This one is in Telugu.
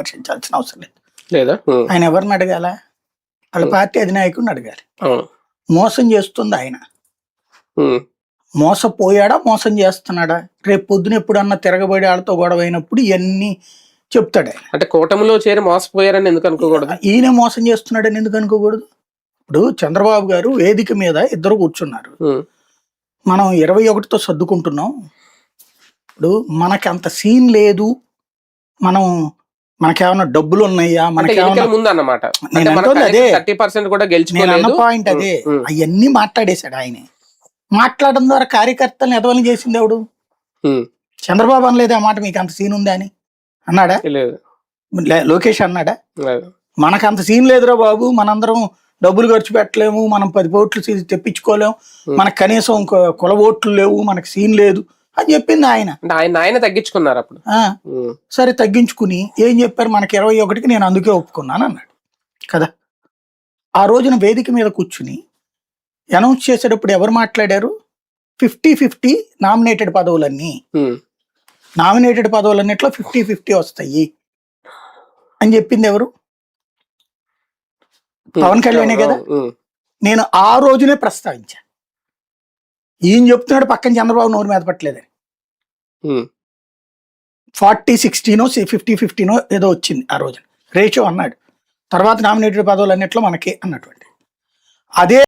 విమర్శించాల్సిన అవసరం లేదు. లేదా ఆయన ఎవరిని అడగాల? వాళ్ళ పార్టీ అధినాయకుడిని అడగాలి. మోసం చేస్తుంది ఆయన. మోసపోయాడా, మోసం చేస్తున్నాడా? రేపు పొద్దున ఎప్పుడన్నా తిరగబడి వాళ్ళతో గొడవ అయినప్పుడు ఇవన్నీ చెప్తాడు ఆయన. అంటే కూటమిలో చేరి మోసపోయారని ఎందుకు అనుకోకూడదు? ఈయన మోసం చేస్తున్నాడని ఎందుకు అనుకోకూడదు? ఇప్పుడు చంద్రబాబు గారు వేదిక మీద ఇద్దరు కూర్చున్నారు. మనం 21తో సర్దుకుంటున్నాం. ఇప్పుడు మనకి అంత సీన్ లేదు, మనకేమన్నా డబ్బులు ఉన్నాయా, మనకేమన్నా ముందు అన్నమాట. అదే 30% కూడా గెలుచుకోలేదు పాయింట్. అదే అవన్నీ మాట్లాడేశాడు ఆయనే. మాట్లాడడం ద్వారా కార్యకర్తలను ఎదవని చేసింది ఎవడు? చంద్రబాబు అనలేదు ఆ మాట, మీకు అంత సీన్ ఉందా అని అన్నాడా? లోకేష్ అన్నాడా? మనకు అంత సీన్ లేదురా బాబు, మనందరం డబ్బులు ఖర్చు పెట్టలేము, మనం 10 కోట్లు తెప్పించుకోలేము, మనకు కనీసం కుల ఓట్లు లేవు, మనకు సీన్ లేదు అని చెప్పింది ఆయన. ఆయన తగ్గించుకున్నారు అప్పుడు. సరే తగ్గించుకుని ఏం చెప్పారు? మనకి 21కి నేను అందుకే ఒప్పుకున్నాను అన్నాడు కదా. ఆ రోజున వేదిక మీద కూర్చుని అనౌన్స్ చేసేటప్పుడు ఎవరు మాట్లాడారు? 50-50 నామినేటెడ్ పదవులన్నీ, నామినేటెడ్ పదవులన్నిట్లో 50-50 వస్తాయి అని చెప్పింది ఎవరు? పవన్ కళ్యాణే కదా. నేను ఆ రోజునే ప్రస్తావించా. ఈయన చెప్తున్నాడు పక్కన చంద్రబాబు నోరు మీద పట్టలేదని. 40-60 50-50 ఏదో వచ్చింది ఆ రోజున రేషియో అన్నాడు. తర్వాత నామినేటెడ్ పదవులన్నిట్లో మనకే అన్నటువంటి అదే